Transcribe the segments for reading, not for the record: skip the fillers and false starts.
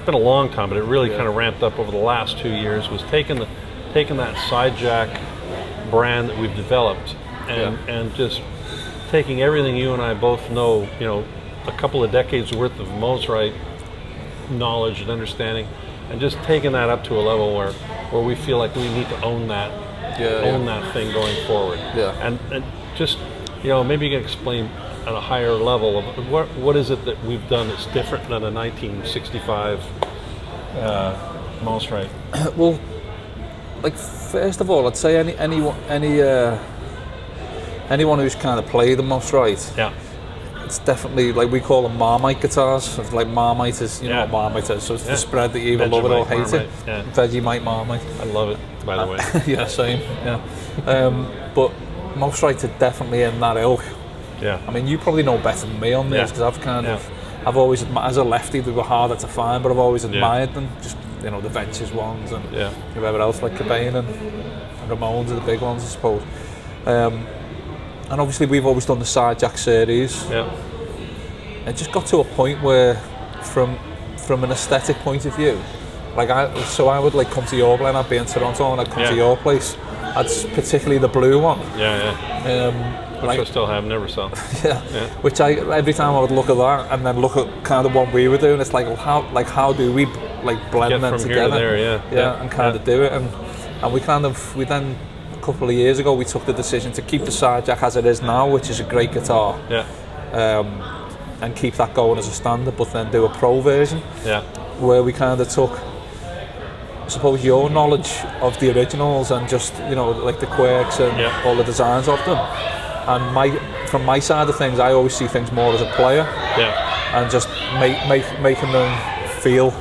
been a long time, but it really kind of ramped up over the last 2 years, was taking that Sidejack brand that we've developed and just taking everything you and I both know, a couple of decades worth of Mosrite knowledge and understanding, and just taking that up to a level where we feel like we need to own that thing going forward. And just maybe you can explain at a higher level of what is it that we've done that's different than a 1965 Mosrite. Well, like first of all, I'd say anyone who's kind of played the Mosrite, it's definitely, like, we call them Marmite guitars. It's like Marmite is, you know what Marmite is, so it's the spread that you either love it or hate it. Vegemite Marmite. I love it, by the way. Yeah, same. But Mosrites are definitely in that ilk. I mean, you probably know better than me on this, because I've always, as a lefty, they were harder to find, but I've always admired them. Just, the Ventures ones and whoever else, like Cobain and Ramones are the big ones, I suppose. And obviously we've always done the Sidejack series. It just got to a point where, from an aesthetic point of view, like I would like come to your place, I'd be in Toronto and I'd come to your place. Particularly the blue one. Which I still have, never saw. Which every time I would look at that and then look at kind of what we were doing, it's like, well, how do we like blend get them from together? Here to there, and kind of do it, and we then a couple of years ago we took the decision to keep the Sidejack as it is now, which is a great guitar. And keep that going as a standard, but then do a pro version. Where we kind of took, I suppose, your knowledge of the originals and just like the quirks and all the designs of them, and from my side of things, I always see things more as a player, and just making them feel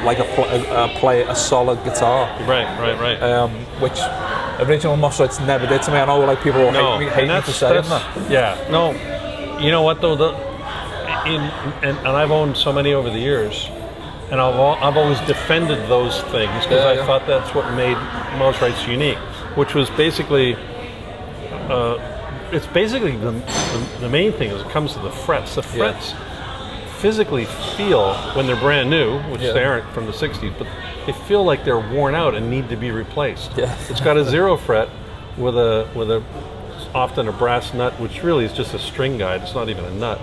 like a solid guitar. Right. Which original Mosrites never did to me. I know like people will hate me for saying that. No, you know what though, and I've owned so many over the years, and I've always defended those things because I thought that's what made Mosrites unique, which was basically, it's basically the main thing is it comes to the frets. The frets physically feel, when they're brand new, which they aren't from the 60s, but they feel like they're worn out and need to be replaced. It's got a 0 fret with a often a brass nut, which really is just a string guide. It's not even a nut.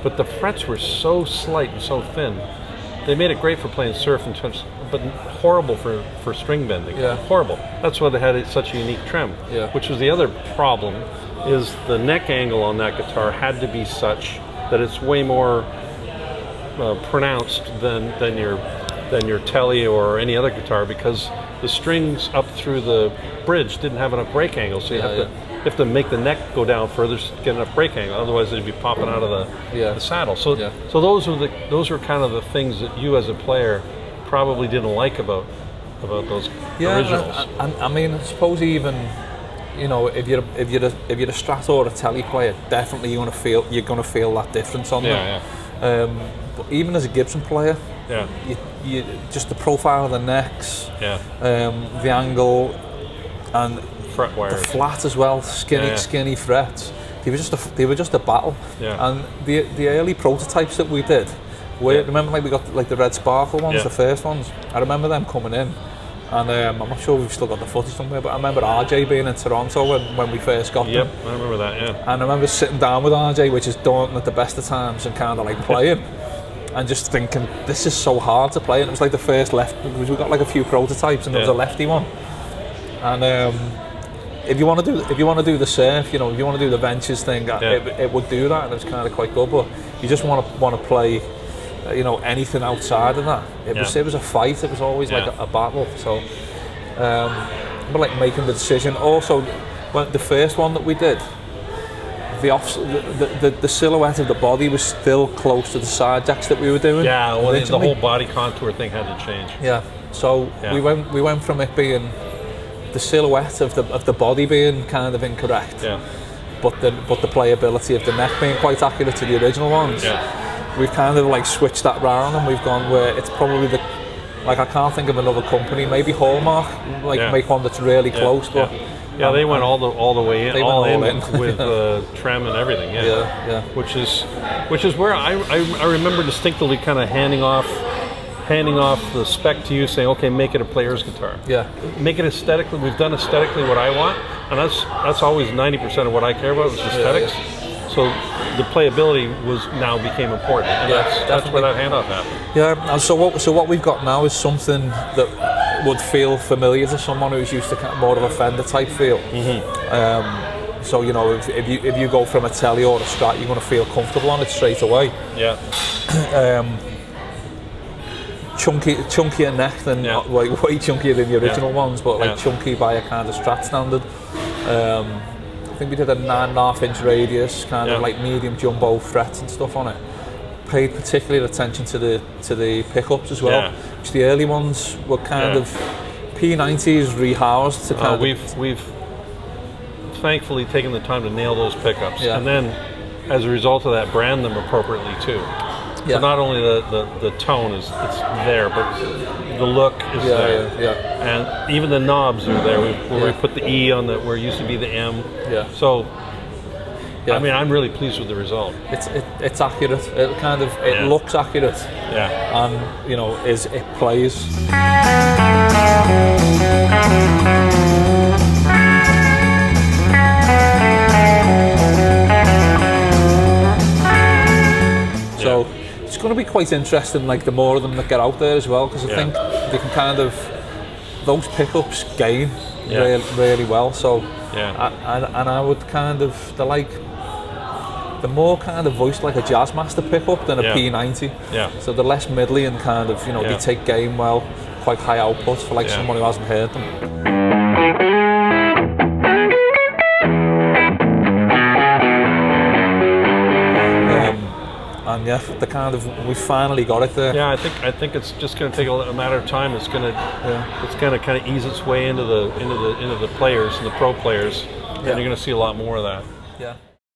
But the frets were so slight and so thin, they made it great for playing surf and touch, but horrible for string bending. Horrible. That's why they had such a unique trem. Which was the other problem, is the neck angle on that guitar had to be such that it's way more pronounced than your Telly or any other guitar, because the strings up through the bridge didn't have enough break angle, so you have to make the neck go down further to get enough break angle, otherwise it'd be popping out of the saddle. So those were kind of the things that you as a player probably didn't like about those originals. And I mean, I suppose even if you're a Strat or a Telly player, definitely you're gonna feel that difference on them. But even as a Gibson player, you just the profile of the necks, the angle, and the flat as well, skinny frets. They were just a battle. And the early prototypes that we did, remember, like we got like the red sparkle ones, the first ones. I remember them coming in, and I'm not sure we've still got the footage somewhere, but I remember RJ being in Toronto when we first got them. I remember that. And I remember sitting down with RJ, which is daunting at the best of times, and kind of like playing. And just thinking, this is so hard to play. And it was like the first left, because we got like a few prototypes, and there was a lefty one. And if you want to do the surf, if you want to do the Ventures thing, it would do that, and it was kind of quite good. But you just want to play, anything outside of that. It was a fight. It was always like a battle. So, but like making the decision. Also, when the first one that we did, the silhouette of the body was still close to the Sidejacks that we were doing. The whole body contour thing had to change. So we went from it being the silhouette of the body being kind of incorrect, but the playability of the neck being quite accurate to the original ones. We've kind of like switched that round, and we've gone where it's probably I can't think of another company, maybe Hallmark, make one that's really close, but. They went all the way in, all in with trem and everything. Which is where I remember distinctly kind of handing off handing off the spec to you, saying, okay, make it a player's guitar. Yeah. Make it aesthetically. We've done aesthetically what I want, and that's always 90% of what I care about is aesthetics. So the playability became important, and that's where that handoff happened. Yeah. And so what we've got now is something that would feel familiar to someone who's used to more of a Fender type feel. So you know, if you go from a Telly or a Strat, you're going to feel comfortable on it straight away. Yeah. Chunkier neck than like way chunkier than the original ones, but like chunky by a kind of Strat standard. I think we did a 9.5-inch radius, kind of like medium jumbo frets and stuff on it. Paid particular attention to the pickups as well, which the early ones were kind of P90s rehoused to kind of. We've thankfully taken the time to nail those pickups, and then as a result of that, brand them appropriately too. So not only the tone it's there, but the look is there. And even the knobs are there. We put the E on where it used to be the M. So I mean, I'm really pleased with the result. It's accurate. It looks accurate. And you know, it plays. So it's going to be quite interesting, like the more of them that get out there as well, because I think they can kind of, those pickups gain really well. So and I would kind of, they're like, they're more kind of voiced like a Jazzmaster pickup than a P90. So they're less middly and kind of, you know, they take gain well, quite high output for like someone who hasn't heard them. And the kind of, we finally got it there. Yeah, I think it's just going to take a matter of time. It's going to kind of ease its way into the players and the pro players, and you're going to see a lot more of that.